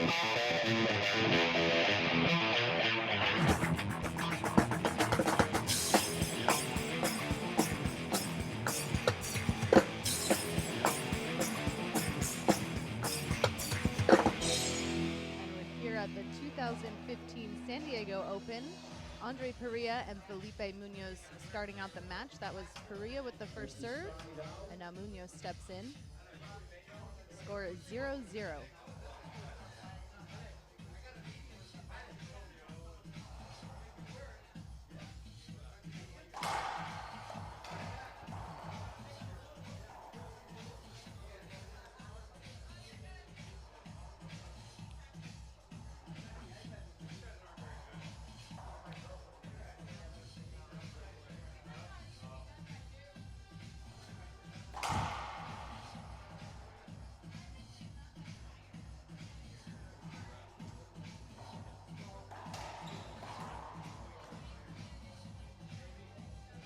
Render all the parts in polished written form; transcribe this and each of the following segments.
Here at the 2015 San Diego Open, Andre Parrilla and Felipe Munoz starting out the match. That was Parrilla with the first serve, and now Munoz steps in. Score is 0-0.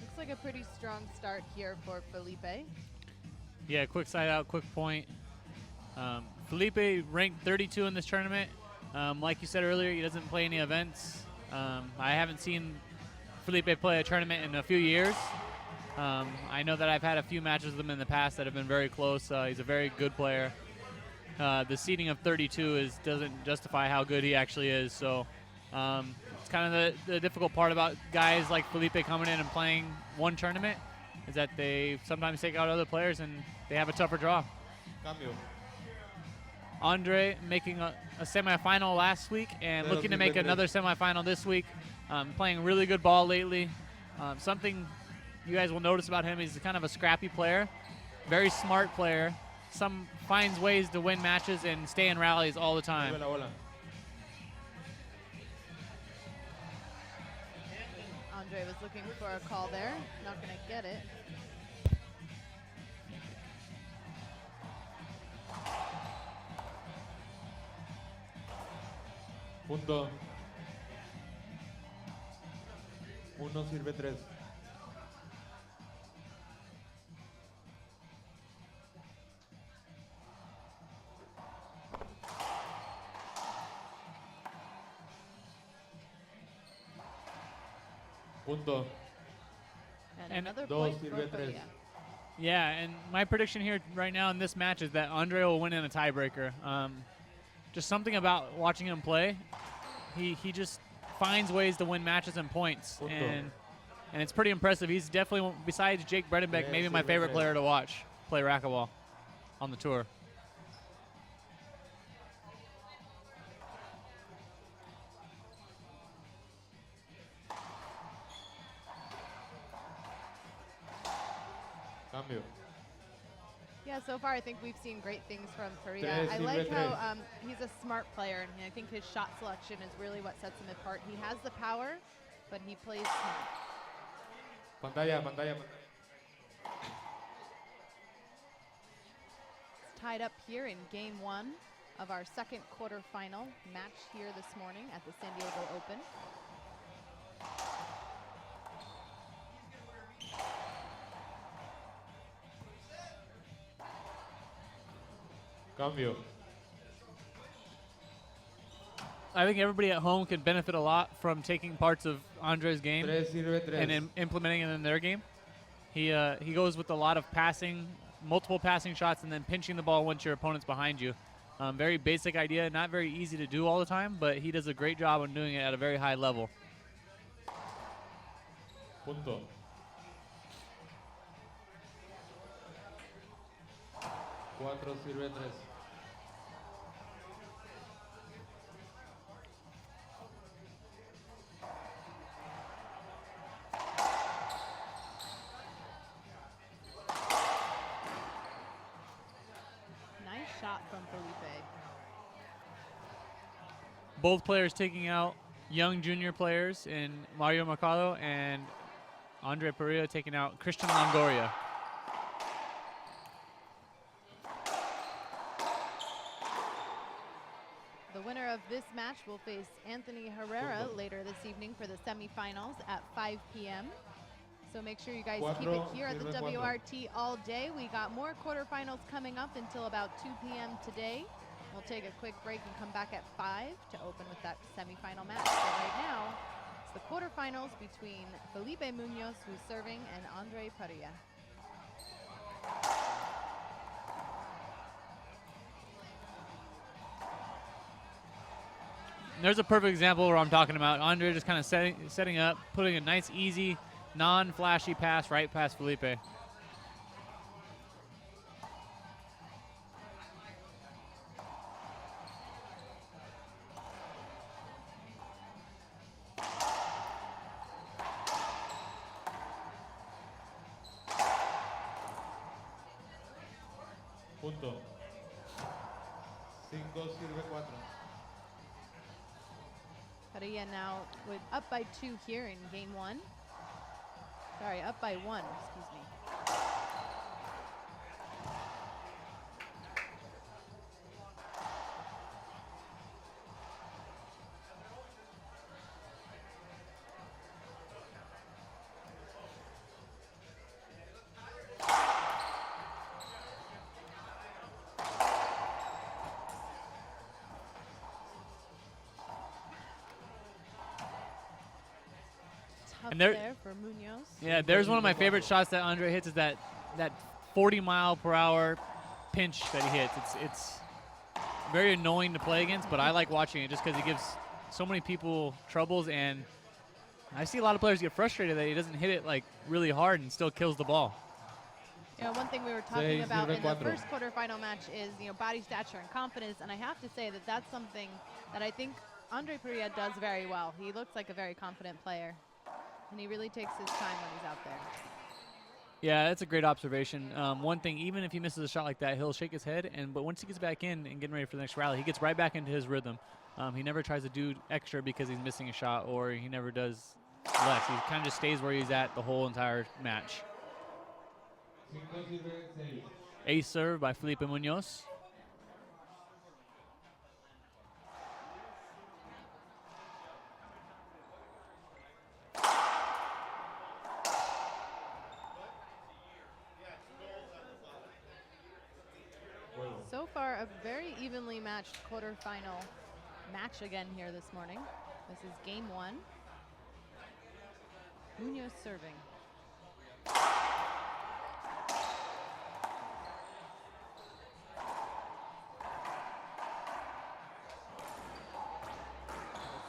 Looks like a pretty strong start here for Felipe. Yeah, quick side out, quick point. Felipe ranked 32 in this tournament. Like you said earlier, he doesn't play any events. I haven't seen Felipe play a tournament in a few years. I know that I've had a few matches with him in the past that have been very close. He's a very good player. The seeding of 32 doesn't justify how good he actually is. So it's kind of the difficult part about guys like Felipe coming in and playing one tournament is that they sometimes take out other players and they have a tougher draw. Cambio. Andre making a semifinal last week and looking to make another semifinal this week. Playing really good ball lately. Something you guys will notice about him, he's kind of a scrappy player, very smart player. Finds ways to win matches and stay in rallies all the time. Andre was looking for a call there, not going to get it. Punto. Uno sirve tres. Punto. And another dos point for sirve tres. Peria. Yeah, and my prediction here right now in this match is that Andre will win in a tiebreaker. Just something about watching him play. He just finds ways to win matches and points, and it's pretty impressive. He's definitely, besides Jake Bredenbeck, maybe my favorite player to watch play racquetball on the tour. Cambio. Yeah, so far I think we've seen great things from Peria. I like how he's a smart player, and I think his shot selection is really what sets him apart. He has the power, but he plays smart. Pantalla, pantalla. It's tied up here in game one of our second quarterfinal match here this morning at the San Diego Open. Cambio. I think everybody at home can benefit a lot from taking parts of Andre's game Tres sirve tres. and implementing it in their game. He goes with a lot of passing, multiple passing shots, and then pinching the ball once your opponent's behind you. Very basic idea, not very easy to do all the time, but he does a great job on doing it at a very high level. Punto. Cuatro sirve tres. Nice shot from Felipe. Both players taking out young junior players in Mario Mercado and Andre Parrilla taking out Christian Longoria. The winner of this match will face Anthony Herrera later this evening for the semifinals at 5 p.m. So make sure you guys keep it here at the WRT all day. We got more quarterfinals coming up until about 2 p.m. today. We'll take a quick break and come back at 5 to open with that semifinal match. So right now, it's the quarterfinals between Felipe Munoz, who's serving, and Andre Parrilla. There's a perfect example where I'm talking about. Andre just kind of setting up, putting a nice, easy, non-flashy pass right past Felipe. Punto. 5 sirve 4. Peria now with up by 2 here in game 1. Sorry, up by 1, excuse me. And there for Munoz. Yeah, there's one of my favorite shots that Andre hits is that 40-mile-per-hour pinch that he hits. It's very annoying to play against, but I like watching it just because he gives so many people troubles, and I see a lot of players get frustrated that he doesn't hit it like really hard and still kills the ball. You know, one thing we were talking about in the first quarterfinal match is, body stature and confidence, and I have to say that that's something that I think Andre Parrilla does very well. He looks like a very confident player, and he really takes his time when he's out there. Yeah, that's a great observation. One thing, even if he misses a shot like that, he'll shake his head, but once he gets back in and getting ready for the next rally, he gets right back into his rhythm. He never tries to do extra because he's missing a shot, or he never does less. He kind of just stays where he's at the whole entire match. Ace serve by Felipe Munoz. So far, a very evenly matched quarterfinal match again here this morning. This is game 1. Munoz serving.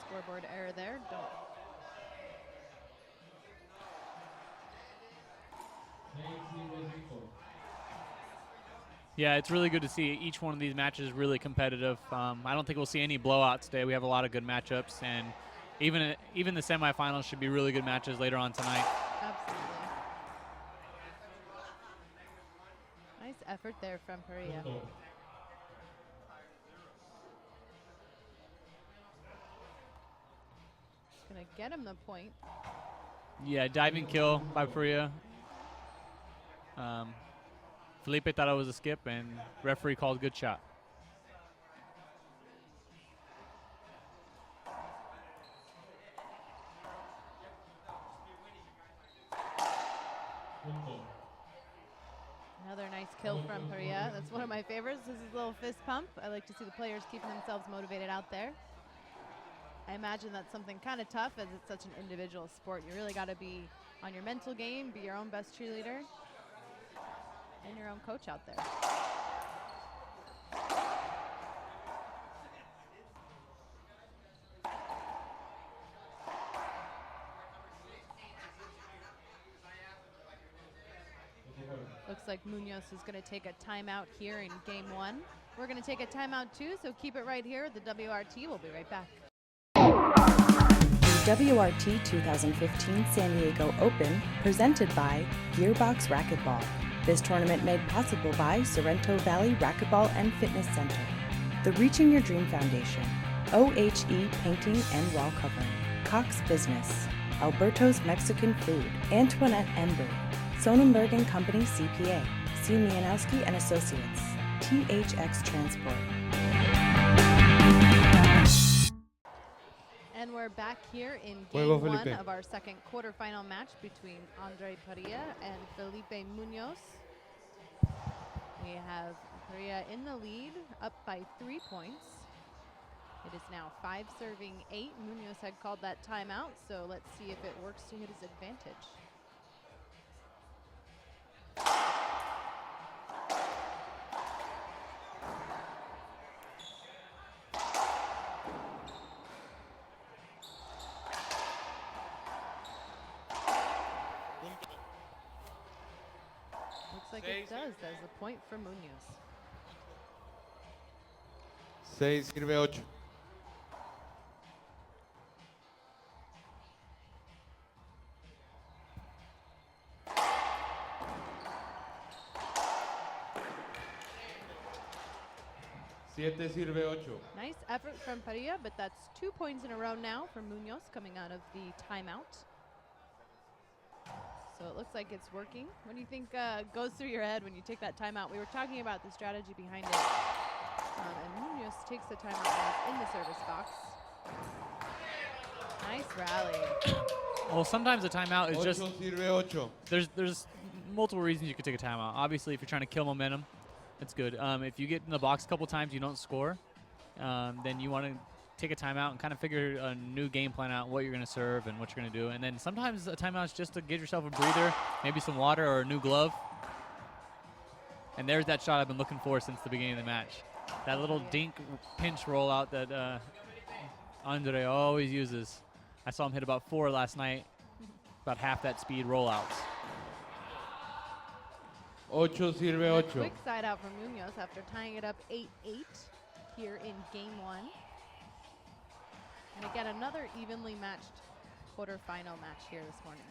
Scoreboard error there. Yeah, it's really good to see each one of these matches really competitive. I don't think we'll see any blowouts today. We have a lot of good matchups, and even the semifinals should be really good matches later on tonight. Absolutely. Nice effort there from Peria. Gonna get him the point. Yeah, diving kill by Peria. Felipe thought it was a skip, and referee called good shot. Another nice kill from Peria. That's one of my favorites. This is a little fist pump. I like to see the players keeping themselves motivated out there. I imagine that's something kind of tough as it's such an individual sport. You really got to be on your mental game, be your own best cheerleader, and your own coach out there. Looks like Munoz is going to take a timeout here in game 1. We're going to take a timeout too, so keep it right here at the WRT. We'll be right back. The WRT 2015 San Diego Open, presented by Gearbox Racquetball. This tournament made possible by Sorrento Valley Racquetball and Fitness Center, the Reaching Your Dream Foundation, OHE Painting and Wall Covering, Cox Business, Alberto's Mexican Food, Antoinette Embry, Sonnenberg & Company CPA, C. Mianowski and Associates, THX Transport. And we're back here in Juego, game 1 Felipe. of our second quarterfinal match between Andre Parrilla and Felipe Munoz. We have Peria in the lead, up by 3 points. It is now 5 serving 8. Munoz had called that timeout, so let's see if it works to his advantage. Looks like it does. There's a point for Munoz. 6 sirve 8. Siete sirve 8. Nice effort from Peria, but that's 2 points in a row now for Munoz coming out of the timeout. So it looks like it's working. What do you think goes through your head when you take that timeout? We were talking about the strategy behind it. And Munoz takes the timeout when he's in the service box. Nice rally. Well, sometimes a timeout is 8 just, sirve 8. there's multiple reasons you could take a timeout. Obviously, if you're trying to kill momentum, it's good. If you get in the box a couple times, you don't score, then you want to take a timeout and kind of figure a new game plan out, what you're going to serve and what you're going to do. And then sometimes a timeout is just to give yourself a breather, maybe some water or a new glove. And there's that shot I've been looking for since the beginning of the match. That little dink pinch rollout that Andre always uses. I saw him hit about 4 last night, about half that speed rollouts. 8 sirve A 8. quick side out from Munoz after tying it up 8-8 here in game 1. And again, another evenly matched quarterfinal match here this morning.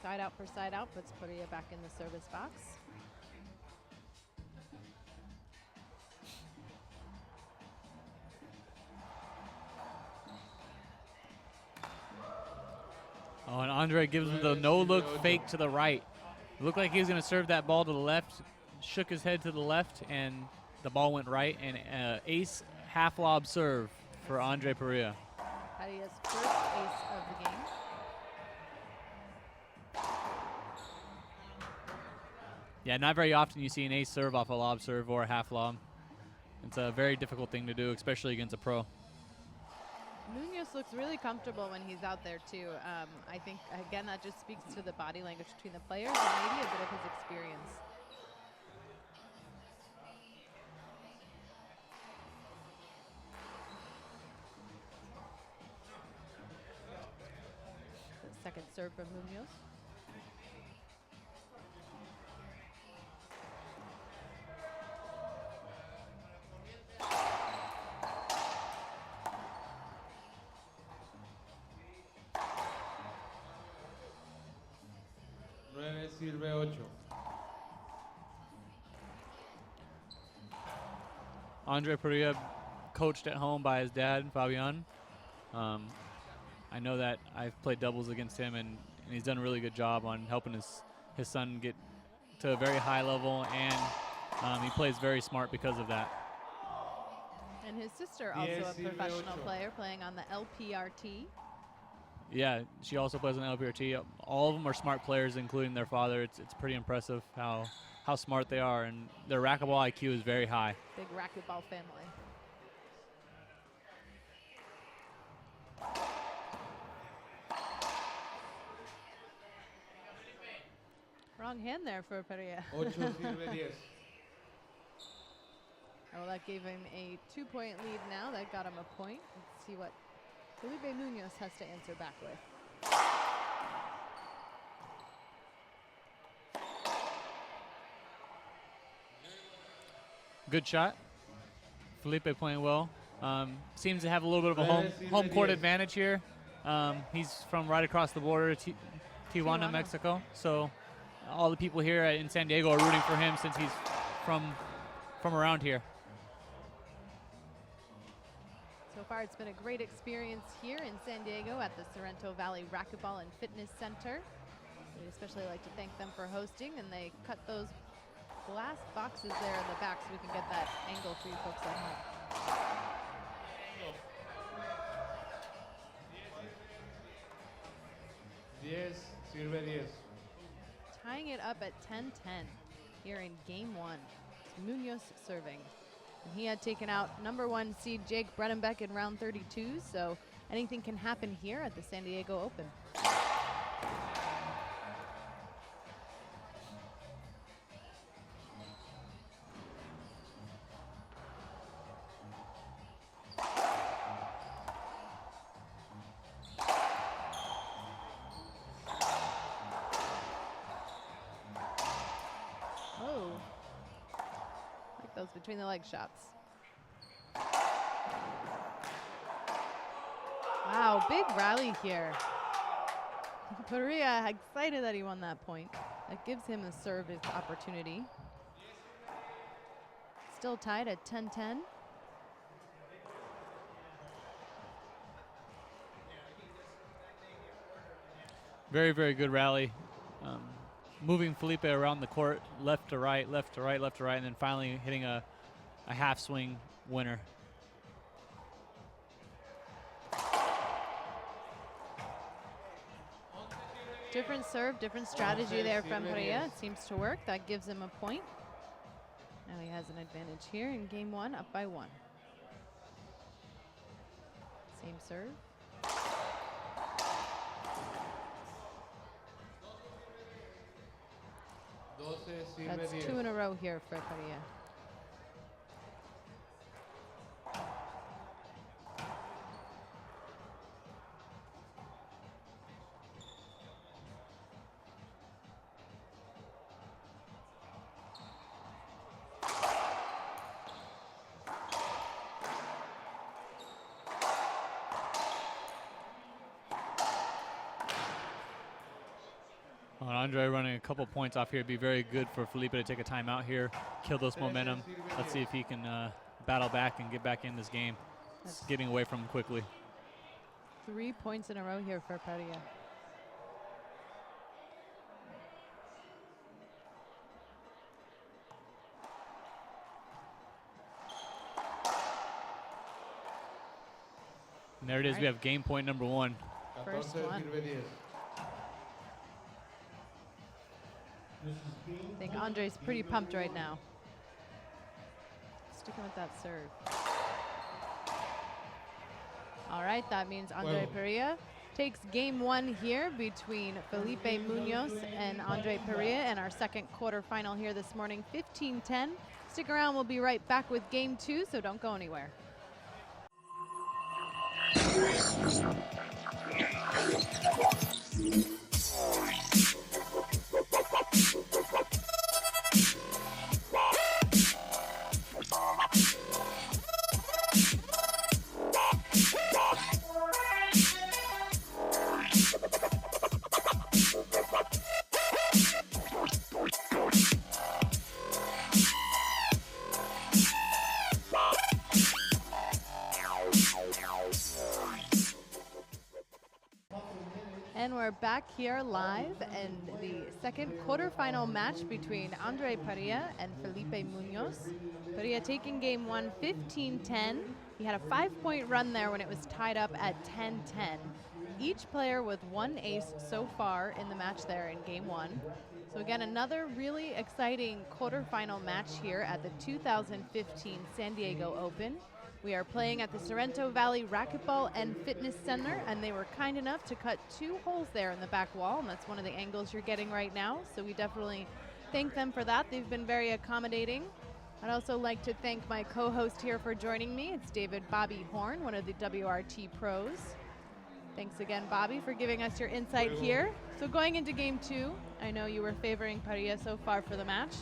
Side out for side out puts Peria back in the service box. Oh, and Andre gives him the no-look fake to the right. It looked like he was going to serve that ball to the left, shook his head to the left, and the ball went right. And ace half-lob serve for Andre Parrilla. Peria's first ace of the game. Yeah, not very often you see an ace serve off a lob serve or a half lob. It's a very difficult thing to do, especially against a pro. Munoz looks really comfortable when he's out there too. I think, again, that just speaks to the body language between the players and maybe a bit of his experience. The second serve from Munoz. Sirve 8. Andre Parrilla, coached at home by his dad, Fabian. I know that I've played doubles against him, and he's done a really good job on helping his son get to a very high level, and he plays very smart because of that. And his sister, also a professional player, playing on the LPRT. Yeah, she also plays on LPRT. All of them are smart players, including their father. It's pretty impressive how smart they are, and their racquetball IQ is very high. Big racquetball family. Wrong hand there for Peria. 8 sirve 10. Well, that gave him a 2-point lead now. That got him a point. Let's see what Felipe Munoz has to answer back with. Good shot. Felipe playing well. Seems to have a little bit of a home court advantage here. He's from right across the border, Tijuana, Mexico. So all the people here in San Diego are rooting for him since he's from around here. So far, it's been a great experience here in San Diego at the Sorrento Valley Racquetball and Fitness Center. We'd especially like to thank them for hosting, and they cut those glass boxes there in the back so we can get that angle for you folks at home. 10, sirve 10. Tying it up at 10-10 here in game 1. It's Munoz serving. And he had taken out #1 seed Jake Bredenbeck in round 32, so anything can happen here at the San Diego Open. Oh, like those between the leg shots. Wow, big rally here. Peria excited that he won that point. That gives him the service opportunity. Still tied at 10-10. Very, very good rally. Moving Felipe around the court, left to right, left to right, left to right, and then finally hitting a half swing winner. Different serve, different strategy there from Peria. It seems to work. That gives him a point. Now he has an advantage here in game 1, up by 1. Same serve. That's 2 in a row here for Peria. Andre running a couple points off here. It'd be very good for Felipe to take a timeout here, kill those momentum. Let's see if he can battle back and get back in this game. It's getting away from him quickly. 3 points in a row here for Peria. And there it is. We have game point #1. First one. I think Andre's pretty pumped right now. Sticking with that serve. All right, that means Andre Parrilla takes game 1 here between Felipe Munoz and Andre Parrilla in our second quarterfinal here this morning, 15-10. Stick around, we'll be right back with game 2, so don't go anywhere. And we're back here live in the second quarterfinal match between Andre Parrilla and Felipe Munoz. Parrilla taking game 1, 15-10. He had a 5-point run there when it was tied up at 10-10. Each player with 1 ace so far in the match there in game 1. So again, another really exciting quarterfinal match here at the 2015 San Diego Open. We are playing at the Sorrento Valley Racquetball and Fitness Center, and they were kind enough to cut 2 holes there in the back wall, and that's one of the angles you're getting right now. So we definitely thank them for that. They've been very accommodating. I'd also like to thank my co-host here for joining me. It's David Bobby Horn, one of the WRT pros. Thanks again, Bobby, for giving us your insight here. So going into game 2, I know you were favoring Parrilla so far for the match.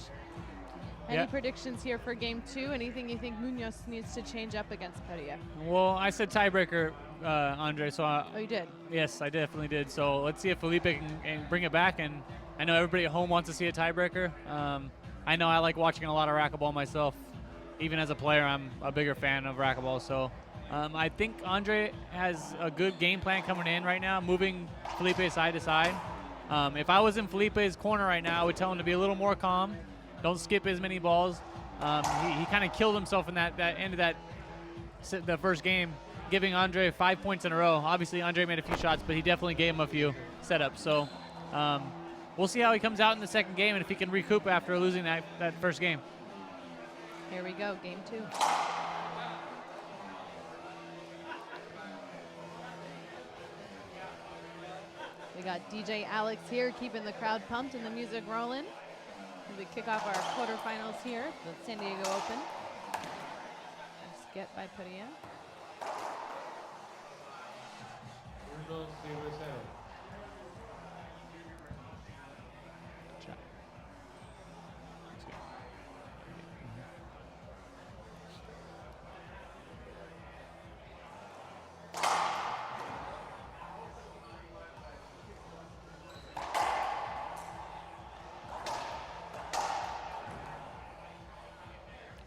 Any predictions here for game 2? Anything you think Munoz needs to change up against Peria? Well, I said tiebreaker, Andre. So oh, you did? Yes, I definitely did. So let's see if Felipe can bring it back. And I know everybody at home wants to see a tiebreaker. I know I like watching a lot of racquetball myself. Even as a player, I'm a bigger fan of racquetball. So I think Andre has a good game plan coming in right now, moving Felipe side to side. If I was in Felipe's corner right now, I would tell him to be a little more calm. Don't skip as many balls. He kind of killed himself in that end of the first game. giving Andre 5 points in a row. Obviously, Andre made a few shots, but he definitely gave him a few setups. So we'll see how he comes out in the second game and if he can recoup after losing that first game. Here we go, game 2. We got DJ Alex here keeping the crowd pumped and the music rolling as we kick off our quarterfinals here at the San Diego Open. Nice get by Peria. 1-0.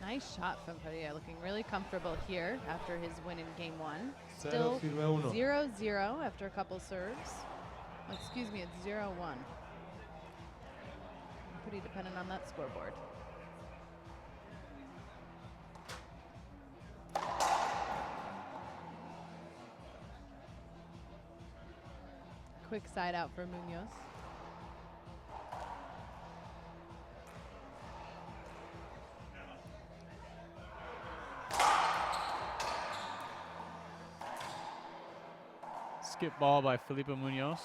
Nice shot from Peria, looking really comfortable here after his win in game 1. Cero, Still sirve uno. 0-0 after a couple serves. Oh, excuse me, it's 0-1. Pretty dependent on that scoreboard. Quick side out for Munoz. Skip ball by Felipe Munoz.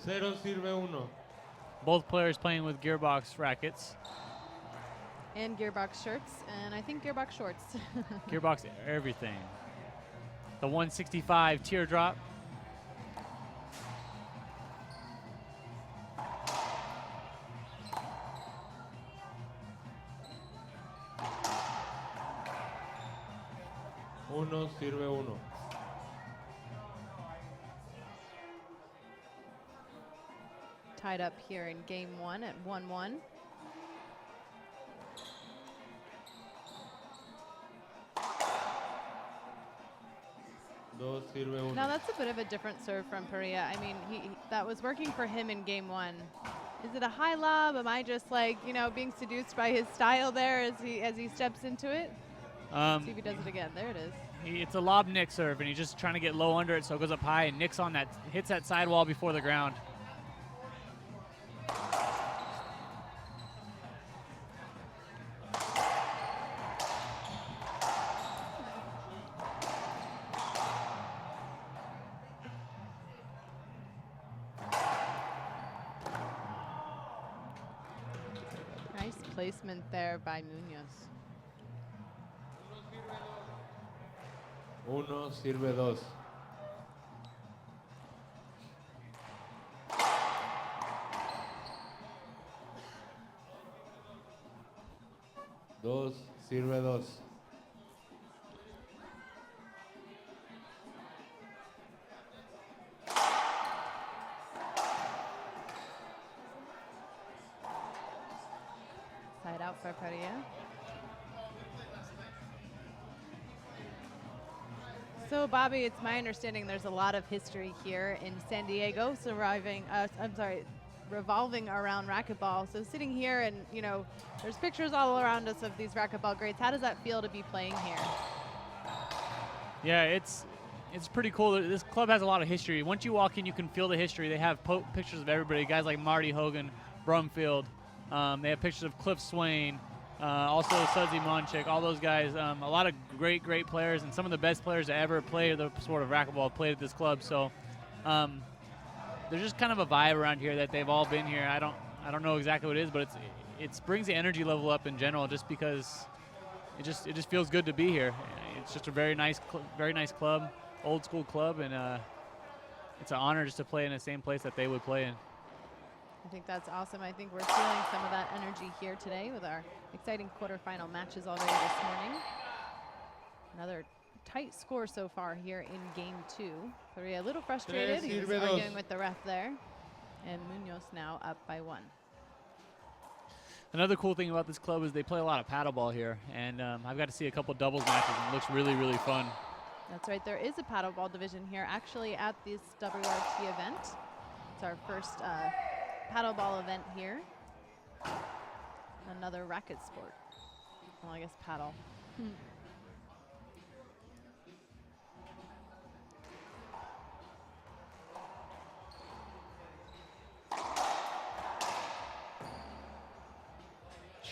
Cero, sirve uno. Both players playing with Gearbox rackets. And Gearbox shirts, and I think Gearbox shorts. Gearbox everything. The 165 teardrop. Uno, sirve uno. Tied up here in game 1 at 1-1. Dos, sirve uno. Now that's a bit of a different serve from Peria. I mean, that was working for him in game 1. Is it a high lob? Am I just like, you know, being seduced by his style there as he steps into it? See if he does it again. There it is. It's a lob nick serve, and he's just trying to get low under it so it goes up high and nicks on that, hits that sidewall before the ground. Nice placement there by Munoz. Uno, sirve dos. Dos, sirve dos. Side out for Peria. So, Bobby, it's my understanding there's a lot of history here in San Diego revolving around racquetball. So sitting here and, you know, there's pictures all around us of these racquetball greats. How does that feel to be playing here? Yeah, it's pretty cool. This club has a lot of history. Once you walk in, you can feel the history. They have pictures of everybody, guys like Marty Hogan, Brumfield. They have pictures of Cliff Swain, also Suzy Monchik, all those guys. A lot of great players, and some of the best players to ever play the sport of racquetball played at this club. So there's just kind of a vibe around here that they've all been here. I don't know exactly what it is, but it brings the energy level up in general, just because it just feels good to be here. It's just a very nice club, old school club, and it's an honor just to play in the same place that they would play in. I think that's awesome. I think we're feeling some of that energy here today with our exciting quarterfinal matches already this morning. Another tight score so far here in game 2. Peria a little frustrated. He was arguing with the ref there. And Munoz now up by 1. Another cool thing about this club is they play a lot of paddleball here, and I've got to see a couple doubles matches, and it looks really fun. That's right. There is a paddleball division here actually at this WRT event. It's our first paddleball event here. Another racket sport. Well, I guess paddle.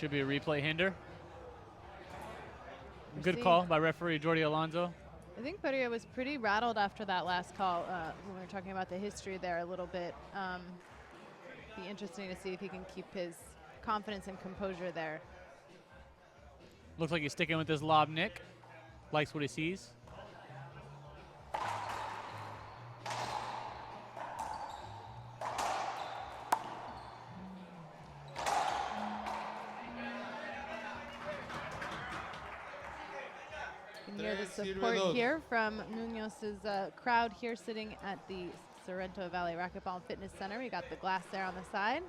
should be a replay hinder. We're Good seeing- call by referee Jordi Alonso. I think Peria was pretty rattled after that last call when we were talking about the history there a little bit. Be interesting to see if he can keep his confidence and composure there. Looks like he's sticking with this lob, Nick. Likes what he sees. You can hear the Tres, support sirve dos. here from Munoz's crowd here sitting at the Sorrento Valley Racquetball and Fitness Center. You got the glass there on the side.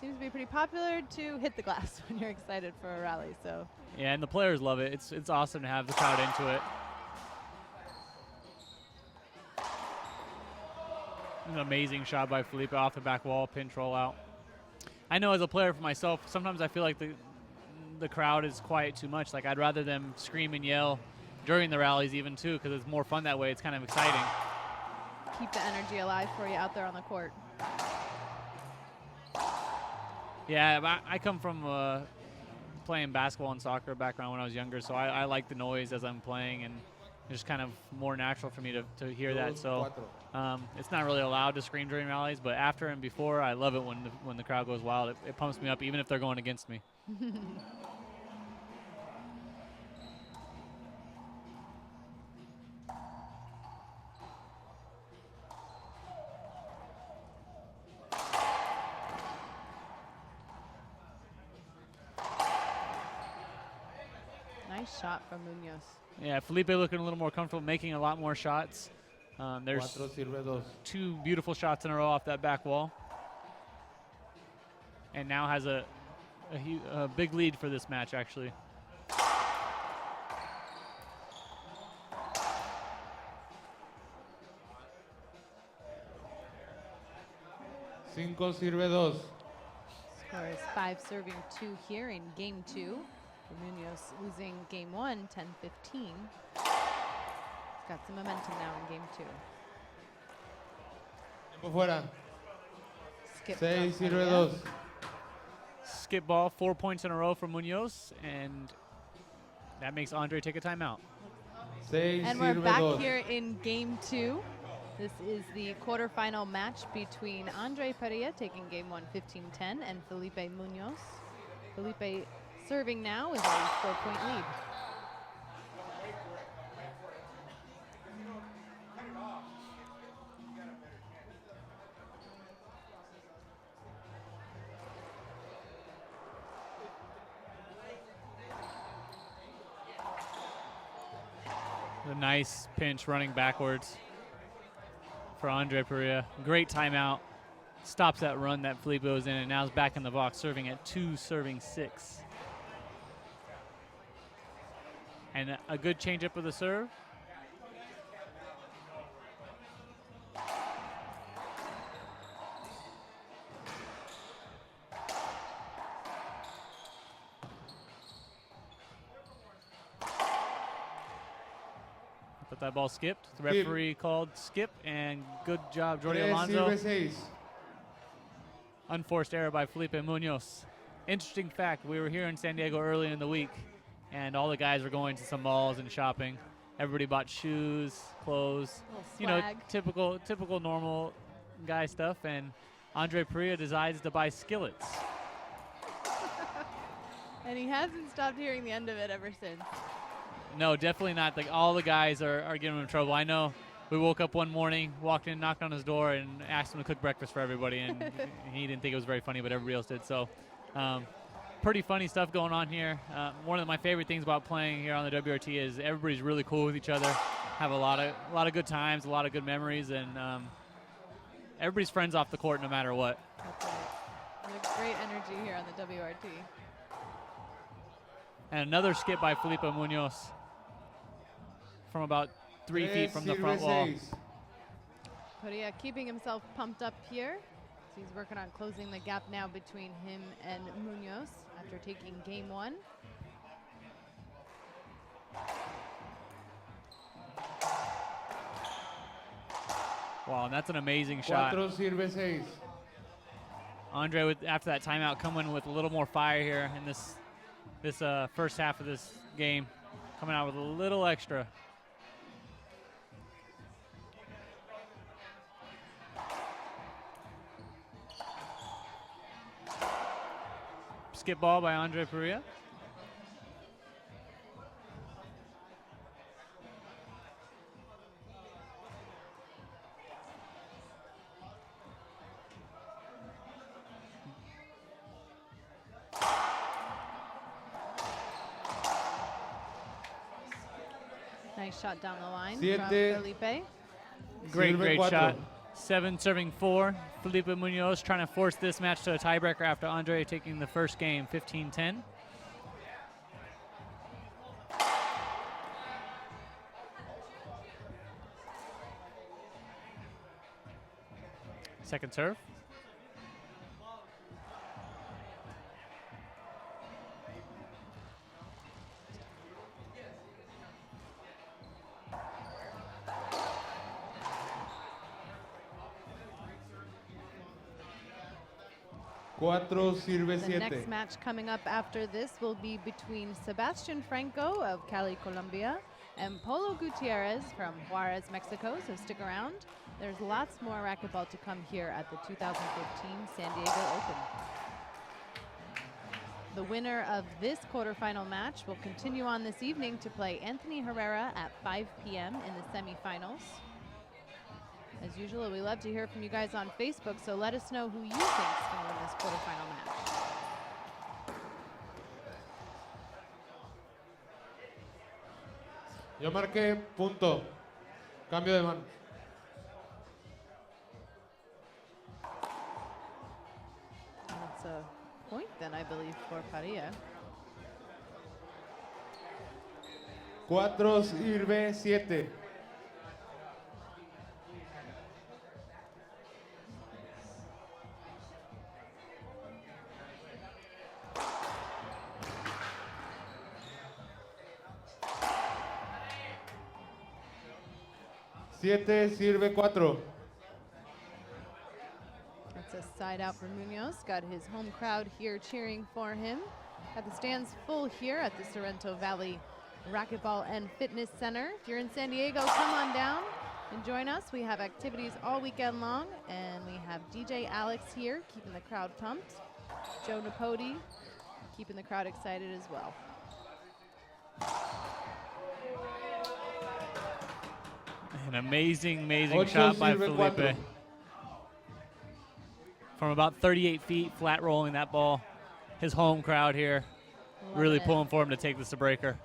Seems to be pretty popular to hit the glass when you're excited for a rally. So Yeah, and the players love it. It's awesome to have the crowd into it. An amazing shot by Felipe off the back wall, pinch roll out. I know as a player for myself, sometimes I feel like the crowd is quiet too much. Like I'd rather them scream and yell during the rallies even too, because it's more fun that way. It's kind of exciting. keep the energy alive for you out there on the court. Yeah, I come from playing basketball and soccer background when I was younger, so I like the noise as I'm playing, and it's just kind of more natural for me to hear that. So it's not really allowed to scream during rallies, but after and before, I love it when the crowd goes wild. It pumps me up, even if they're going against me. Nice shot from Munoz. Yeah, Felipe looking a little more comfortable, making a lot more shots. There's Cuatro sirve dos. 2 beautiful shots in a row off that back wall. And now has a big lead for this match, actually. Cinco sirve dos. Score is 5 serving 2 here in game 2. Munoz losing game 1, 10-15. He's got some momentum now in game 2. Tiempo fuera. Skip Seis from sirve Peria. dos. Skip ball, 4 points in a row for Munoz, and that makes Andre take a timeout. Seis And we're sirve back dos. here in game 2. This is the quarterfinal match between Andre Parrilla taking game 1, 15-10, and Felipe Munoz. Felipe serving now with a 4-point lead. A nice pinch running backwards for Andre Parrilla. Great timeout. Stops that run that Felipe was in, and now is back in the box, serving at 2, serving 6. And a good changeup of the serve. But that ball skipped. The referee called skip, and good job, Jordi Tres Alonso. sirve seis. Unforced error by Felipe Munoz. Interesting fact, we were here in San Diego early in the week, and all the guys were going to some malls and shopping. Everybody bought shoes, clothes, you know, Swag. typical normal guy stuff, and Andre Parrilla decides to buy skillets. And he hasn't stopped hearing the end of it ever since. No, definitely not. Like, all the guys are giving him trouble. I know we woke up one morning, walked in, knocked on his door, and asked him to cook breakfast for everybody, and he didn't think it was very funny, but everybody else did. So pretty funny stuff going on here. One of my favorite things about playing here on the WRT is everybody's really cool with each other, have a lot of good times, a lot of good memories, and everybody's friends off the court no matter what. That's right. There's great energy here on the WRT. And another skip by Felipe Munoz from about 3 feet Tres from the sirve front wall. seis. Peria keeping himself pumped up here. So he's working on closing the gap now between him and Munoz after taking game 1. Wow, and that's an amazing shot. Cuatro sirve seis. Andre, after that timeout, coming with a little more fire here in this first half of this game, coming out with a little extra. Skip ball by Andre Parrilla. Nice shot down the line Siete. from Felipe. Great Sirve shot. cuatro. 7 serving 4. Felipe Munoz trying to force this match to a tiebreaker after Andre taking the first game 15-10. Second serve. Cuatro sirve The siete. next match coming up after this will be between Sebastian Franco of Cali, Colombia, and Polo Gutierrez from Juarez, Mexico, so stick around. There's lots more racquetball to come here at the 2015 San Diego Open. The winner of this quarterfinal match will continue on this evening to play Anthony Herrera at 5 p.m. in the semifinals. As usual, we love to hear from you guys on Facebook, so let us know who you think is going to win this quarterfinal match. Yo marqué punto. Cambio de mano. That's a point then, I believe, for Peria. Cuatro sirve siete. Siete sirve cuatro. That's a side out for Munoz. Got his home crowd here cheering for him. Got the stands full here at the Sorrento Valley Racquetball and Fitness Center. If you're in San Diego, come on down and join us. We have activities all weekend long, and we have DJ Alex here keeping the crowd pumped. Joe Napodi keeping the crowd excited as well. An amazing Ocho shot by sirve Felipe. cuatro. From about 38 feet, flat rolling that ball. His home crowd here really Loving it. pulling for him to take this to breaker.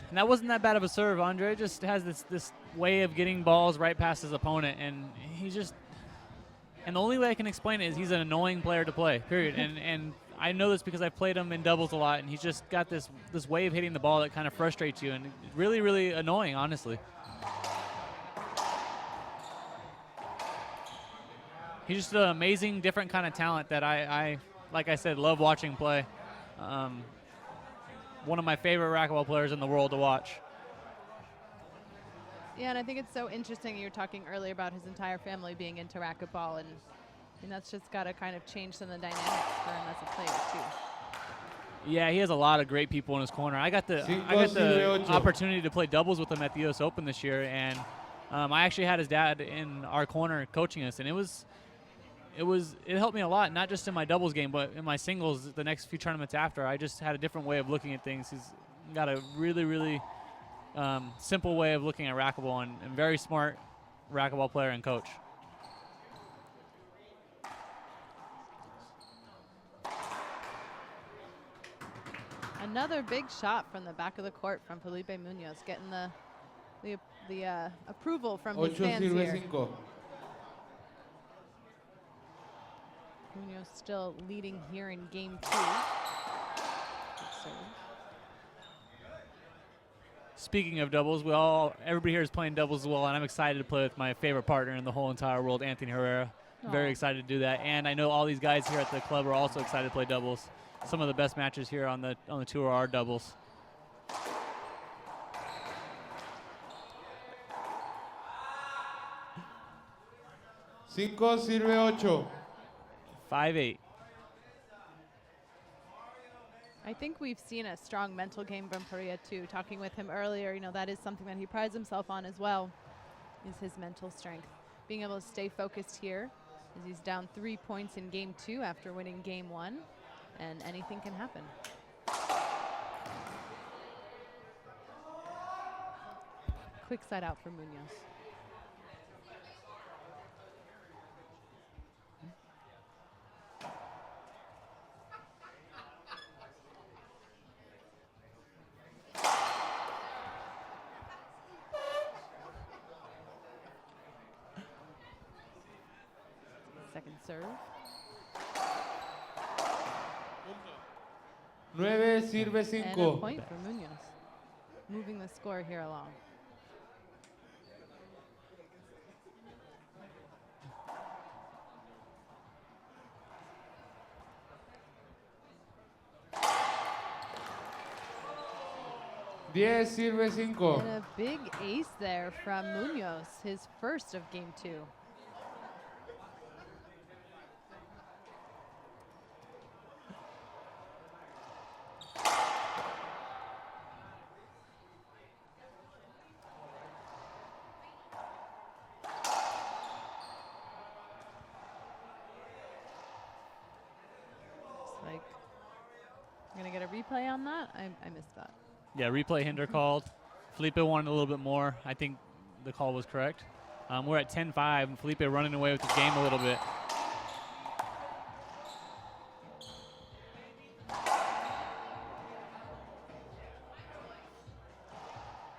And that wasn't that bad of a serve. Andre just has this way of getting balls right past his opponent, and and the only way I can explain it is he's an annoying player to play, period. and I know this because I've played him in doubles a lot, and he's just got this way of hitting the ball that kind of frustrates you, and really annoying, honestly. He's just an amazing, different kind of talent that I like I said, love watching play. One of my favorite racquetball players in the world to watch. Yeah, and I think it's so interesting. You were talking earlier about his entire family being into racquetball, and that's just got to kind of change some of the dynamics for him as a player, too. Yeah, he has a lot of great people in his corner. I got the Cinco sirve ocho. opportunity to play doubles with him at the U.S. Open this year, and I actually had his dad in our corner coaching us, and it helped me a lot, not just in my doubles game, but in my singles the next few tournaments after. I just had a different way of looking at things. He's got a really simple way of looking at racquetball, and very smart racquetball player and coach. Another big shot from the back of the court from Felipe Munoz, getting the approval from his Ocho fans sirve here. cinco. Munoz still leading here in game 2. Speaking of doubles, everybody here is playing doubles as well, and I'm excited to play with my favorite partner in the whole entire world, Anthony Herrera. Very Aw. excited to do that, and I know all these guys here at the club are also excited to play doubles. Some of the best matches here on the tour are doubles. 5 sirve 8. 5-8. I think we've seen a strong mental game from Peria too. Talking with him earlier, you know, that is something that he prides himself on as well, is his mental strength. Being able to stay focused here as he's down 3 points in game 2 after winning game 1, and anything can happen. Quick side out for Munoz. Second serve. 9 sirve And a 5. point for Munoz. Moving the score here along. Diez sirve 5. And a big ace there from Munoz, his first of game 2. Like, I'm gonna get a replay on that. I missed that. Yeah, replay hinder called. Felipe wanted a little bit more. I think the call was correct. We're at 10-5, and Felipe running away with the game a little bit.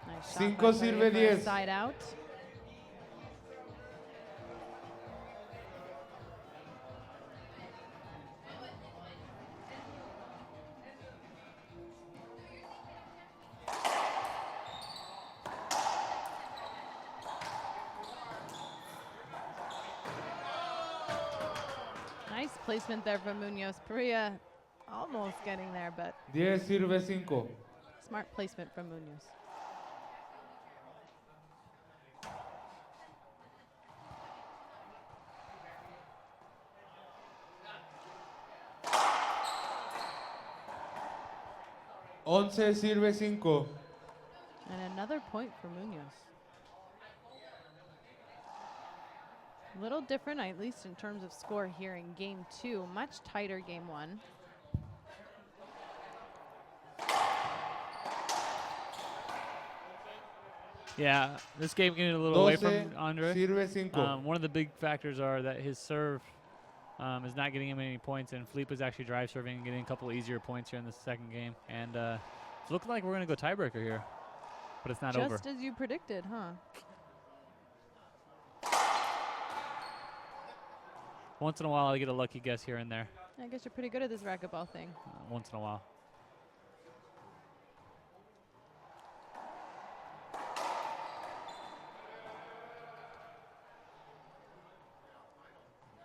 Nice shot Cinco by Peria sirve for a 10. side out. Nice placement there from Munoz. Peria almost getting there, but 10 sirve 5. smart placement from Munoz. Once sirve 5. And another point for Munoz. A little different, at least in terms of score here in game 2. Much tighter game 1. Yeah, this game getting a little away 12 from Andre. sirve 5. One of the big factors are that his serve is not getting him any points, and Felipe is actually drive serving and getting a couple easier points here in the second game. And it's looking like we're going to go tiebreaker here, but it's not over. Just as you predicted, huh? Once in a while, I get a lucky guess here and there. I guess you're pretty good at this racquetball thing. Once in a while.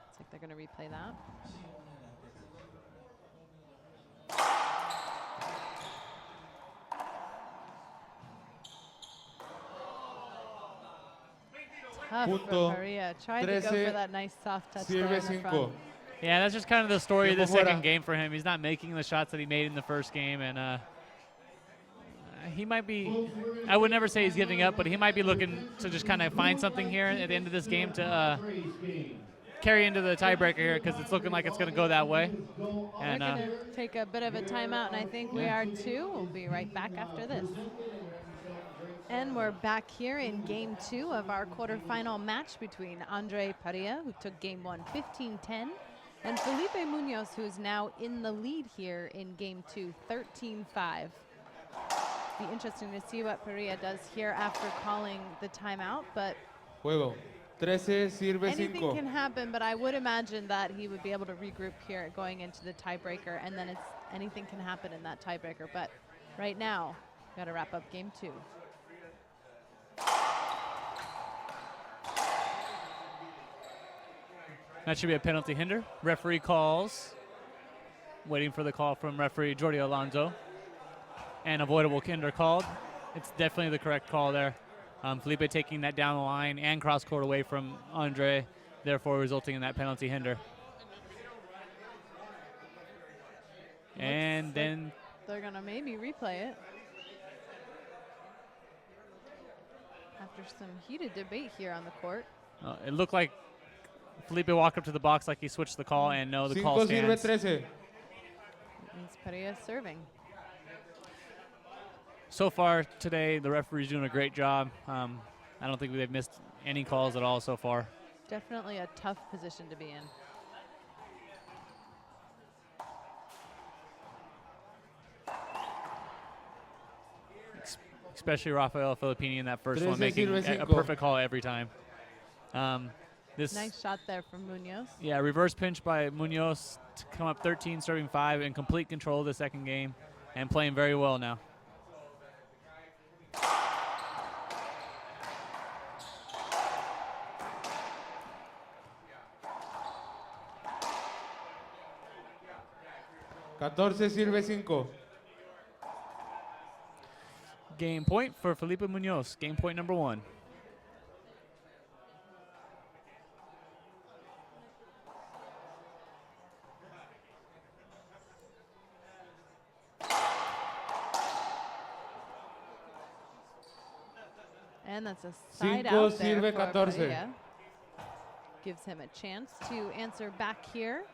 Looks like they're going to replay that. Tough Punto for Peria. Tried to go 13, for that nice soft touch there sirve in the 5. front. Yeah, that's just kind of the story of the Tiempo fuera. second game for him. He's not making the shots that he made in the first game, and he might be, I would never say he's giving up, but he might be looking to just kind of find something here at the end of this game to carry into the tiebreaker here, because it's looking like it's going to go that way. And We're going to take a bit of a timeout, and I think we are too. We'll be right back after this. And we're back here in game 2 of our quarterfinal match between Andre Parrilla, who took game 1 15-10, and Felipe Munoz, who is now in the lead here in game 2 13-5. Be interesting to see what Peria does here after calling the timeout, but Juego. 13 sirve anything 5. can happen, but I would imagine that he would be able to regroup here going into the tiebreaker, and then anything can happen in that tiebreaker. But right now, got to wrap up game 2. that should be a penalty hinder. Referee calls. Waiting for the call from referee Jordi Alonso. And avoidable hinder called. It's definitely the correct call there. Felipe taking that down the line and cross court away from Andre. therefore resulting in that penalty hinder. And then they're going to maybe replay it. After some heated debate here on the court. it looked like Felipe walked up to the box like he switched the call, and no, the call stands. 13. It means Peria serving. So far today, the referee's doing a great job. I don't think they've missed any calls at all so far. Definitely a tough position to be in. Especially Rafael Filippini in that first one, 13, making a 5. perfect call every time. This Nice shot there from Munoz. Yeah, reverse pinch by Munoz to come up 13, serving 5, in complete control of the second game, and playing very well now. Sirve 5. Game point for Felipe Munoz. Game point number 1. And that's a side 5, out there sirve for 14. Peria. Gives him a chance to answer back here.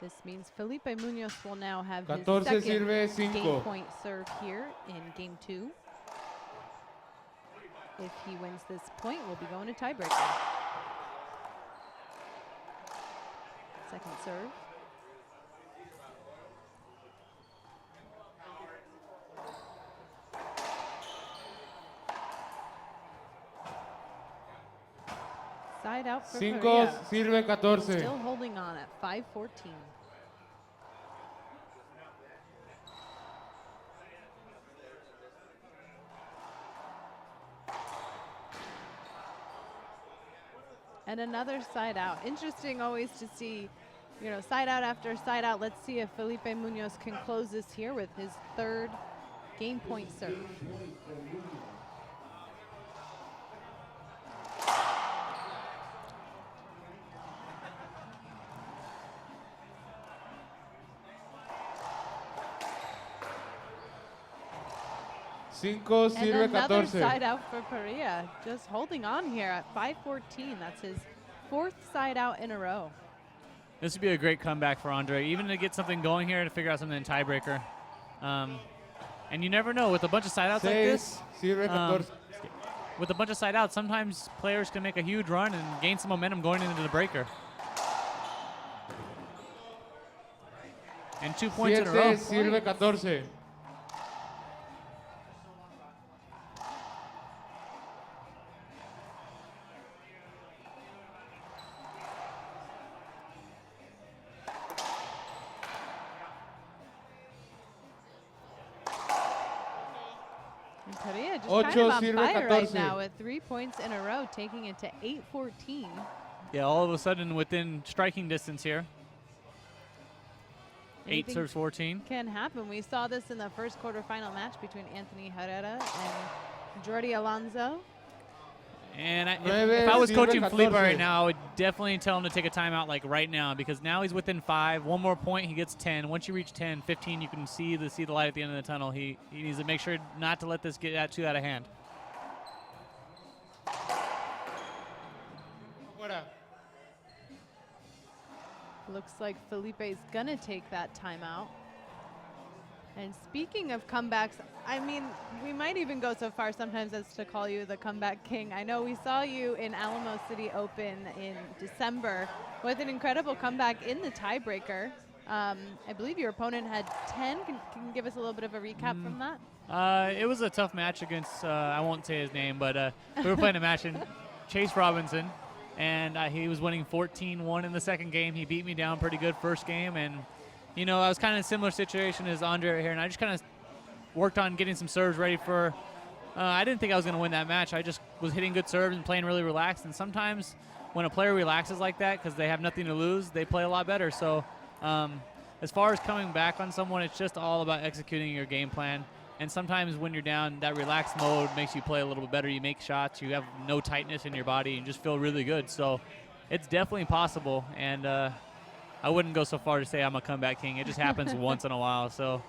This means Felipe Munoz will now have his 14, second sirve game 5. point serve here in game 2. If he wins this point, we'll be going to tiebreaker. Second serve. Side out for 5, Peria. sirve 14. Still holding on at 5-14. And another side out. Interesting always to see, you know, side out after side out. Let's see if Felipe Munoz can close this here with his third game point serve. Cinco, And sirve another 14. side out for Peria, just holding on here at 5-14. That's his fourth side out in a row. This would be a great comeback for Andre, even to get something going here to figure out something in tiebreaker. And you never know, with a bunch of side outs like this, Sirve 14. with a bunch of side outs, sometimes players can make a huge run and gain some momentum going into the breaker. And 2 points in a row. 7, sirve 14. And Peria just Ocho, kind of on sirve fire right 14. now with 3 points in a row, taking it to 8-14. Yeah, all of a sudden within striking distance here. 8 Anything serves 14. Can happen. We saw this in the first quarterfinal match between Anthony Herrera and Jordi Alonso. And if Nueve, I was sirve coaching Felipe 14. right now, I would definitely tell him to take a timeout like right now, because now he's within 5. One more point, he gets 10. Once you reach 10, 15, you can see the light at the end of the tunnel. He needs to make sure not to let this get too out of hand. Fuera. Looks like Felipe's gonna take that timeout. And speaking of comebacks, I mean, we might even go so far sometimes as to call you the comeback king. I know we saw you in Alamo City Open in December with an incredible comeback in the tiebreaker. I believe your opponent had 10. Can you give us a little bit of a recap from that? It was a tough match against, I won't say his name, but we were playing a match in Chase Robinson, and he was winning 14-1 in the second game. He beat me down pretty good first game, and you know, I was kind of in a similar situation as Andre right here, and I just kind of worked on getting some serves ready for, I didn't think I was going to win that match. I just was hitting good serves and playing really relaxed, and sometimes when a player relaxes like that because they have nothing to lose, they play a lot better. So As far as coming back on someone, it's just all about executing your game plan. And sometimes when you're down, that relaxed mode makes you play a little bit better. You make shots, you have no tightness in your body, and just feel really good. So it's definitely possible. And I wouldn't go so far to say I'm a comeback king. It just happens once in a while. So.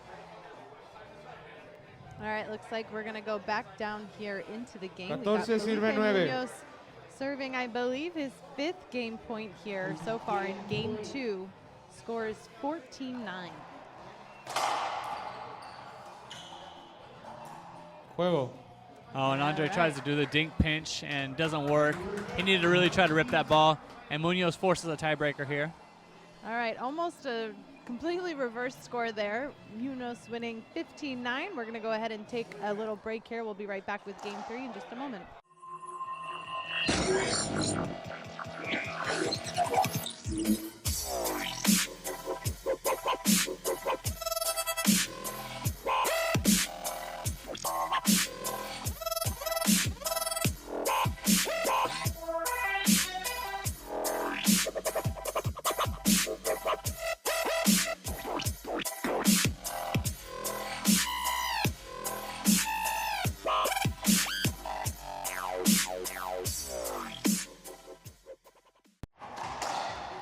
All right, looks like we're going to go back down here into the game. 14 sirve 9. Munoz serving, I believe, his 5th game point here so far in game 2. Score is 14-9. Juego. Oh, and Andre tries to do the dink pinch and doesn't work. He needed to really try to rip that ball, and Munoz forces a tiebreaker here. All right, almost a completely reversed score there. Munoz winning 15-9. We're going to go ahead and take a little break here. We'll be right back with game 3 in just a moment.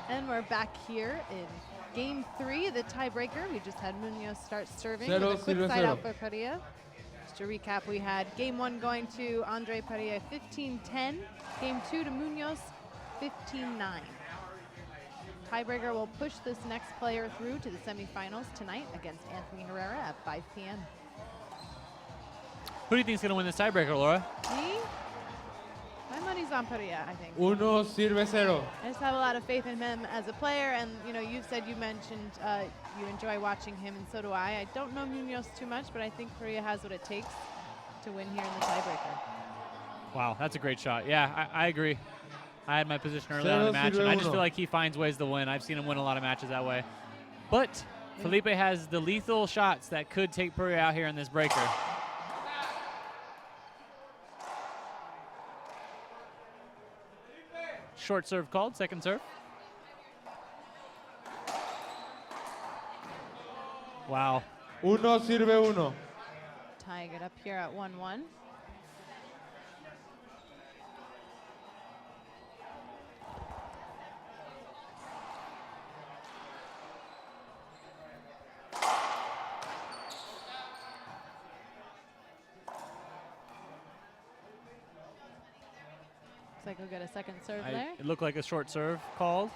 And we're back here in game 3, the tiebreaker. We just had Munoz start serving with a quick side out for Peria. Just to recap, we had game 1 going to Andre Parrilla 15-10. Game 2 to Munoz 15-9. Tiebreaker will push this next player through to the semifinals tonight against Anthony Herrera at 5 p.m. Who do you think is going to win this tiebreaker, Laura? Me? My money's on Peria, I think. 1 sirve 0. I just have a lot of faith in him as a player, and you said you mentioned you enjoy watching him, and so do I. I don't know Munoz too much, but I think Peria has what it takes to win here in the tiebreaker. Wow, that's a great shot. Yeah, I agree. I had my position early on in the match, and I just feel like he finds ways to win. I've seen him win a lot of matches that way. But Felipe has the lethal shots that could take Peria out here in this breaker. Short serve called, second serve. Wow. 1 sirve 1. Tying it up here at 1-1. Looks like we'll get a second serve there. It looked like a short serve called.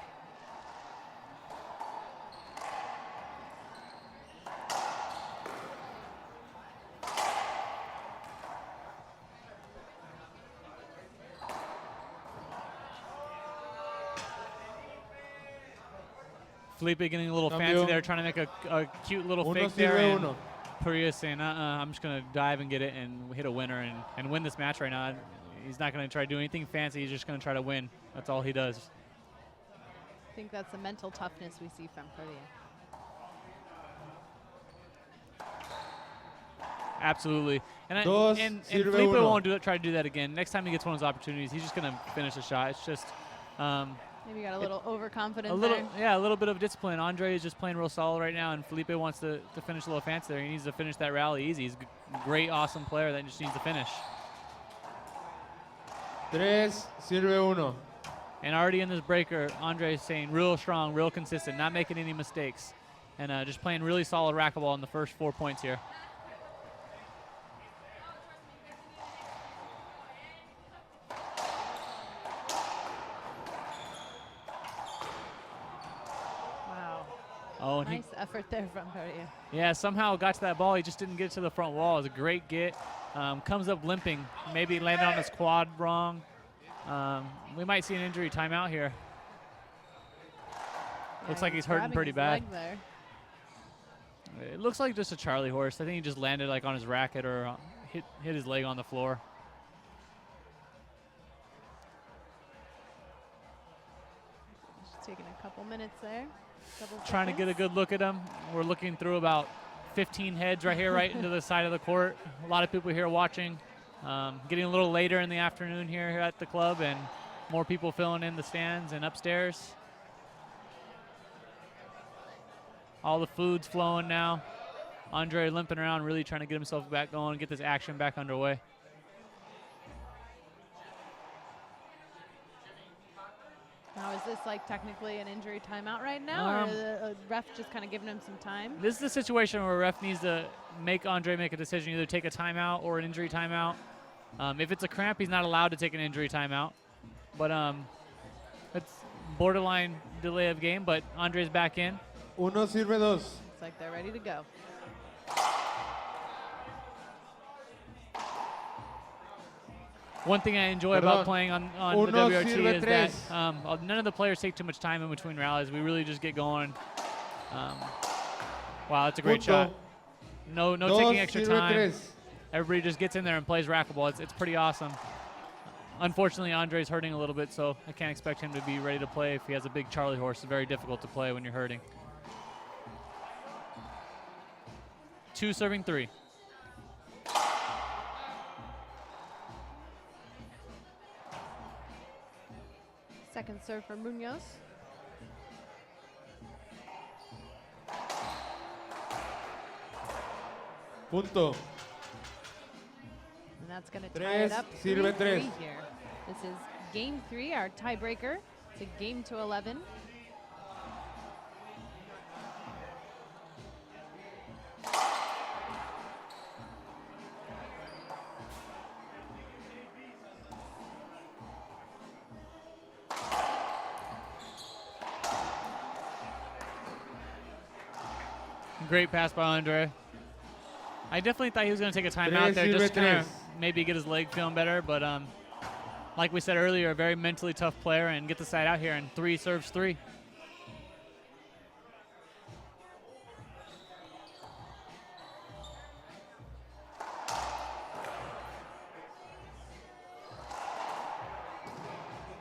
Felipe getting a little fancy there, trying to make a cute little fake there. And Peria saying, I'm just going to dive and get it and hit a winner and win this match right now. He's not going to try to do anything fancy. He's just going to try to win. That's all he does. I think that's the mental toughness we see from Peria. Absolutely. And Felipe won't try to do that again. Next time he gets one of those opportunities, he's just going to finish a shot. It's just... maybe got a little overconfident a little bit of discipline. Andre is just playing real solid right now, and Felipe wants to finish a little fancy there. He needs to finish that rally easy. He's a great, awesome player that just needs to finish. 3 sirve 1. And already in this breaker, Andre is saying real strong, real consistent, not making any mistakes, and just playing really solid racquetball in the first 4 points here. Oh, nice effort there from Peria. Yeah, somehow got to that ball. He just didn't get to the front wall. It was a great get. Comes up limping. Maybe landed on his quad wrong. We might see an injury timeout here. Yeah, looks like he's hurting pretty bad. It looks like just a Charlie horse. I think he just landed like on his racket or hit his leg on the floor. Just taking a couple minutes there. Trying to get a good look at him. We're looking through about 15 heads right here, right into the side of the court. A lot of people here watching. Getting a little later in the afternoon here at the club, and more people filling in the stands and upstairs. All the food's flowing now. Andre limping around, really trying to get himself back going and get this action back underway. Now, is this like technically an injury timeout right now, or the ref just kind of giving him some time? This is a situation where a ref needs to make Andre make a decision, either take a timeout or an injury timeout. If it's a cramp, he's not allowed to take an injury timeout. But it's borderline delay of game, but Andre's back in. Uno sirve dos. Looks like they're ready to go. One thing I enjoy about playing on the Uno WRT sirve is tres. that none of the players take too much time in between rallies. We really just get going. Wow, that's a great shot. No taking extra time. Tres. Everybody just gets in there and plays racquetball. It's pretty awesome. Unfortunately, Andre's hurting a little bit, so I can't expect him to be ready to play if he has a big Charlie horse. It's very difficult to play when you're hurting. 2 serving 3. Second serve for Munoz. Punto. And that's going to tie it Tres, up sirve 3-3 tres. here. This is game 3, our tiebreaker. It's a game to 11. Great pass by Andre. I definitely thought he was going to take a timeout there, just kind of maybe get his leg feeling better. But like we said earlier, a very mentally tough player, and get the side out here, and 3 serves 3.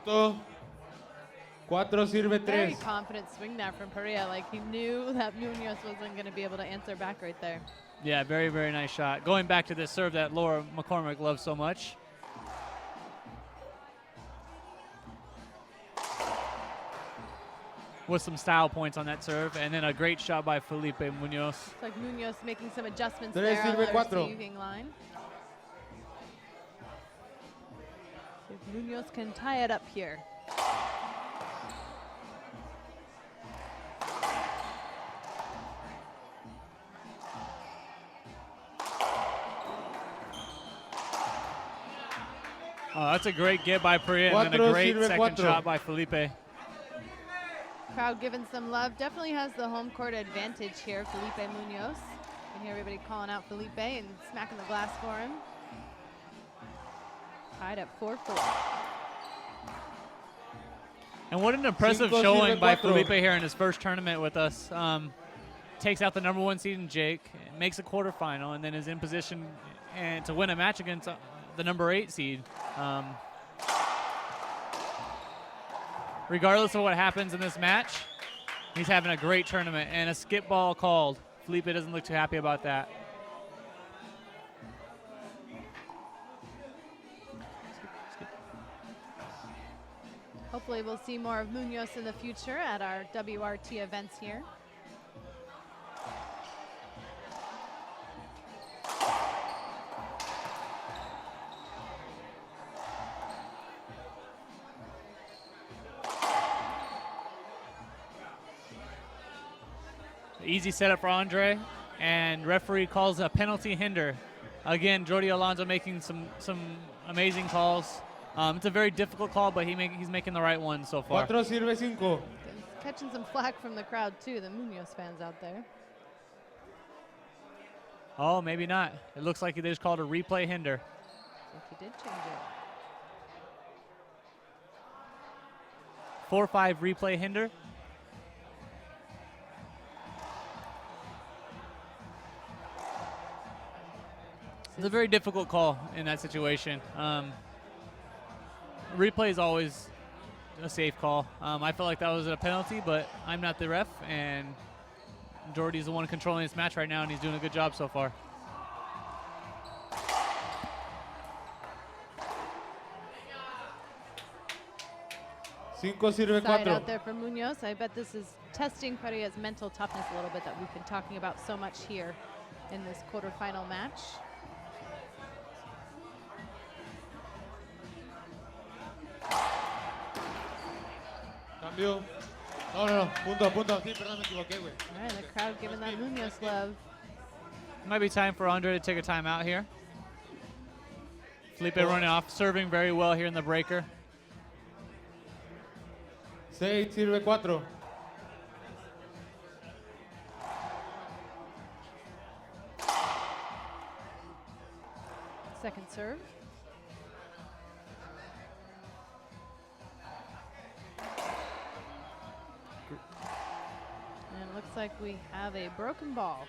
Punto. 4 sirve Very tres. confident swing there from Peria. Like he knew that Munoz wasn't going to be able to answer back right there. Yeah, very, very nice shot. Going back to this serve that Laura McCormick loves so much. With some style points on that serve, and then a great shot by Felipe Munoz. It's like Munoz making some adjustments Tres there on sirve the cuatro. receiving line. See if Munoz can tie it up here. Oh, that's a great get by Peria, and then a Cuatro great sirve second cuatro. shot by Felipe. Crowd giving some love. Definitely has the home court advantage here, Felipe Munoz. You can hear everybody calling out Felipe and smacking the glass for him. Tied at 4-4. And what an impressive Cinco showing sirve by cuatro. Felipe here in his first tournament with us. Takes out the #1 seed in Jake, makes a quarterfinal, and then is in position and to win a match against the #8 seed. Regardless of what happens in this match, he's having a great tournament, and a skip ball called. Felipe doesn't look too happy about that. Hopefully we'll see more of Munoz in the future at our WRT events here. Easy setup for Andre, and referee calls a penalty hinder. Again, Jordi Alonso making some amazing calls. It's a very difficult call, but he's making the right one so far. 4 sirve 5. Catching some flack from the crowd too, the Munoz fans out there. Oh, maybe not. It looks like they just called a replay hinder. I think he did change it. 4-5 replay hinder. It's a very difficult call in that situation. Replay is always a safe call. I felt like that was a penalty, but I'm not the ref, and Jordy's the one controlling this match right now, and he's doing a good job so far. 5 sirve Side 4. out there for Munoz. I bet this is testing Peria's mental toughness a little bit that we've been talking about so much here in this quarterfinal match. Cambio. No. Punto. Sí, perdón, me equivoqué, güey. All right, the crowd giving that Munoz love. Might be time for Andre to take a timeout here. Felipe running off, serving very well here in the breaker. 6 sirve 4. Second serve. And it looks like we have a broken ball.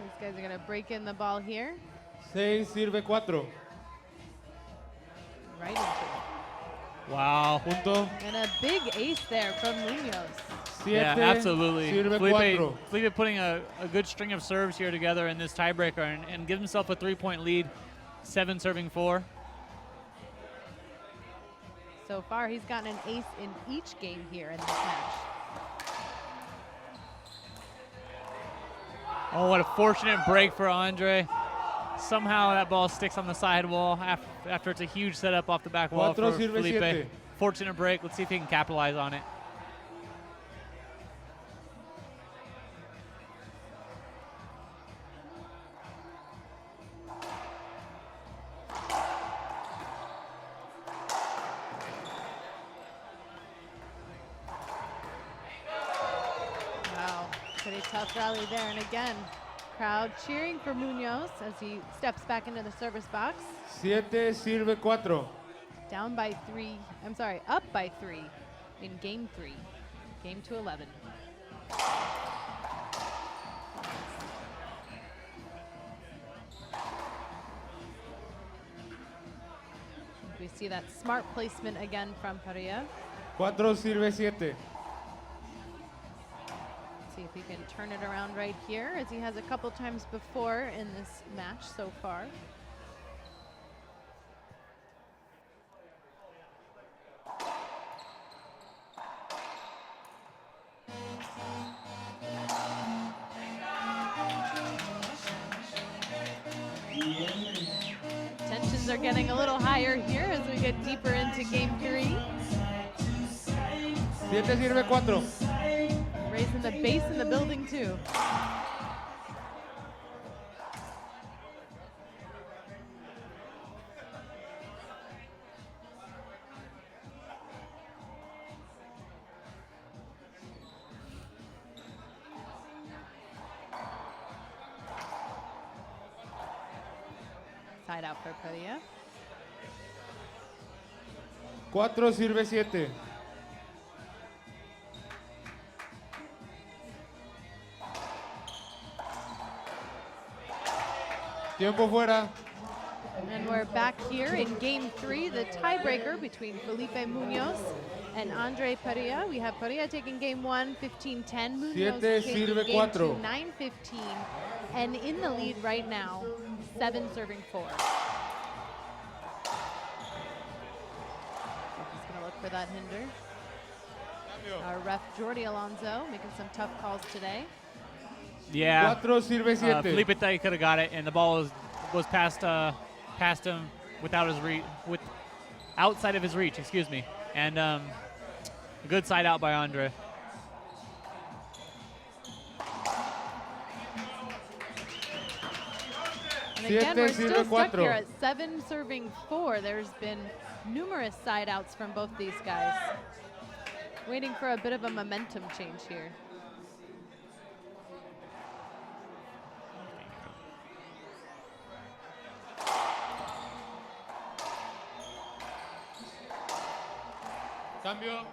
These guys are going to break in the ball here. 6 sirve 4. Right into it. Wow. Punto. And a big ace there from Munoz. 7 Yeah, absolutely. sirve Felipe 4. putting a good string of serves here together in this tiebreaker and give himself a 3-point lead. 7 serving 4. So far, he's gotten an ace in each game here in this match. Oh, what a fortunate break for Andre. Somehow that ball sticks on the sidewall after it's a huge setup off the back wall for Cuatro sirve Felipe. siete. Fortunate break. Let's see if he can capitalize on it. Wow, pretty tough rally there. And again, crowd cheering for Munoz as he steps back into the service box. 7 sirve 4. Down by 3, up by 3 in game 3. Game to 11. We see that smart placement again from Peria. 4 sirve 7. See if he can turn it around right here, as he has a couple times before in this match so far. Tensions are getting a little higher here as we get deeper into game 3. 7 sirve 4. Raising the bass in the building too. Side out for Peria. 4 sirve 7. Tiempo fuera. And we're back here in game 3, the tiebreaker between Felipe Munoz and Andre Parrilla. We have Peria taking game 1, 15-10. Munoz Siete taking sirve game 2, cuatro. 9-15. And in the lead right now, 7 serving 4. He's going to look for that hinder. Our ref, Jordi Alonso, making some tough calls today. Yeah. 4 sirve 7. Felipe thought he could have got it, and the ball was past him without his outside of his reach. Excuse me. And a good side out by Andre. And again, we're still Siete, stuck sirve here cuatro. at 7 serving 4. There's been numerous side outs from both these guys. Waiting for a bit of a momentum change here. Cambio.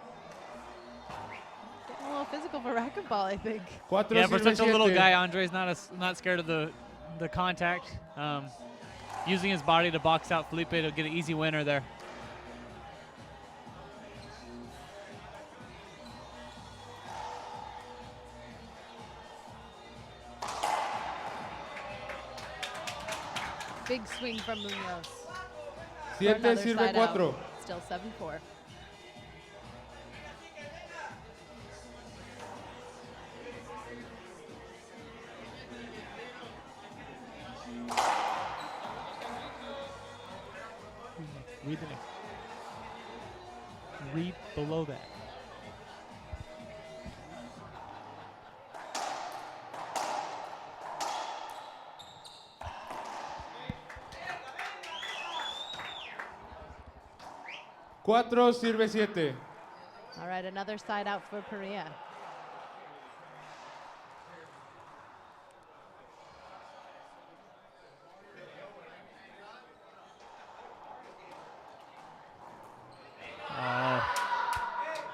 Getting a little physical for racquetball, I think. 4 Yeah, for sirve such a little 7. guy, Andre's not scared of the contact. Using his body to box out Felipe to get an easy winner there. big swing from Munoz. For 7 another sirve side out. 4. Still 7-4. Read the name. Read below that. Cuatro sirve 7. All right, another side out for Peria.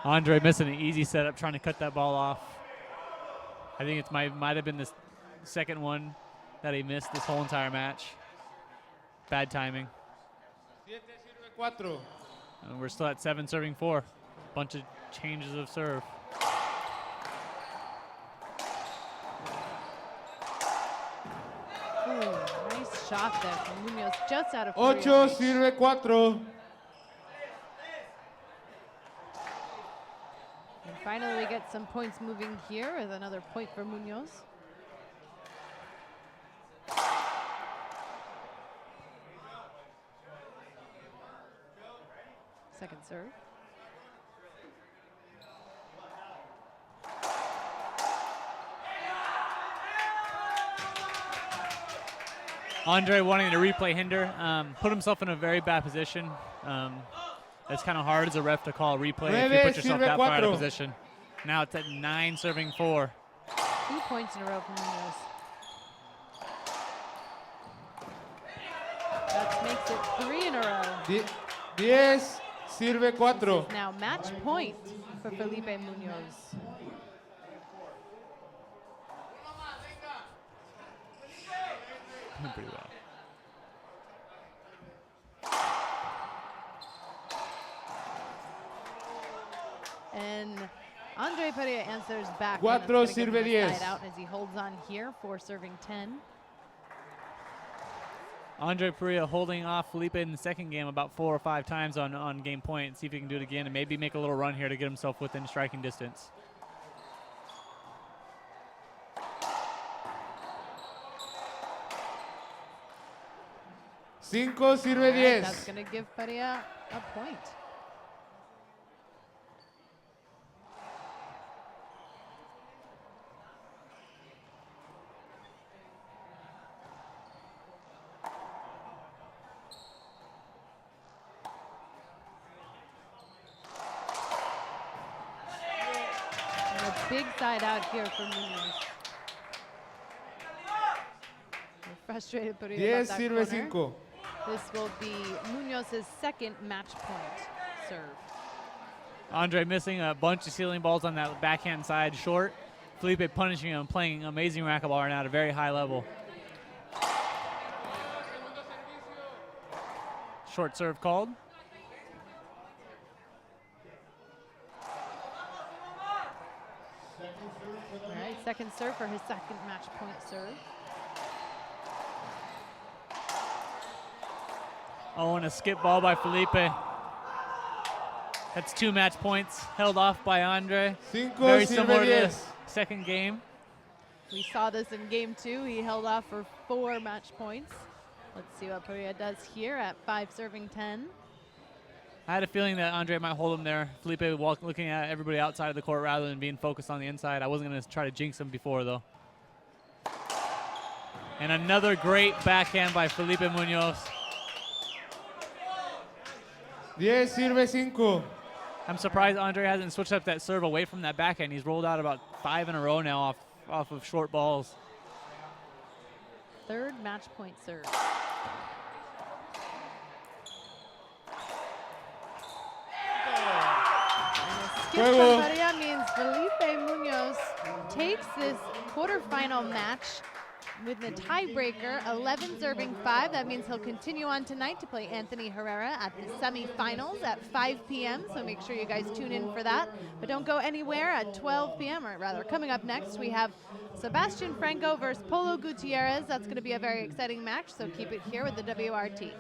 Andre missing an easy setup, trying to cut that ball off. I think it might have been the second one that he missed this whole entire match. Bad timing. 7 sirve 4. And we're still at 7 serving 4. Bunch of changes of serve. Ooh, nice shot there from Munoz, just out of 8 Peria reach. sirve 4. And finally, we get some points moving here with another point for Munoz. Second serve. Andre wanting to replay hinder, put himself in a very bad position. It's kind of hard as a ref to call a replay if you put yourself that far out of position. Now it's at 9 serving 4. 2 points in a row for Munoz. That makes it 3 in a row. 10 sirve 4. Now match point for Felipe Munoz. Pretty well. And Andre Parrilla answers back. Cuatro and that's gonna give him a sirve side 10. out as he holds on here for serving 10. Andre Parrilla holding off Felipe in the second game about 4 or 5 times on game point. See if he can do it again and maybe make a little run here to get himself within striking distance. Cinco sirve All right, 10. that's going to give Peria a point. And a big side out here for Munoz. We're frustrated Peria 10 about that sirve corner. 5. This will be Munoz's second match point serve. Andre missing a bunch of ceiling balls on that backhand side short. Felipe punishing him, playing amazing racquetball right now at a very high level. Short serve called. All right, second serve for his second match point serve. Oh, and a skip ball by Felipe. That's 2 match points held off by Andre. Cinco Very sirve similar to 10. the second game. We saw this in game 2. He held off for 4 match points. Let's see what Peria does here at 5 serving 10. I had a feeling that Andre might hold him there. Felipe looking at everybody outside of the court rather than being focused on the inside. I wasn't going to try to jinx him before, though. And another great backhand by Felipe Munoz. 10 sirve 5. I'm surprised Andre hasn't switched up that serve away from that backhand. He's rolled out about 5 in a row now off of short balls. Third match point serve. And a skip Juego. from Peria means Felipe Munoz takes this quarterfinal match with the tiebreaker, 11 serving 5. That means he'll continue on tonight to play Anthony Herrera at the semifinals at 5 p.m. So make sure you guys tune in for that. But don't go anywhere at 12 p.m. or rather coming up next, we have Sebastian Franco versus Polo Gutierrez. That's going to be a very exciting match, so keep it here with the WRT.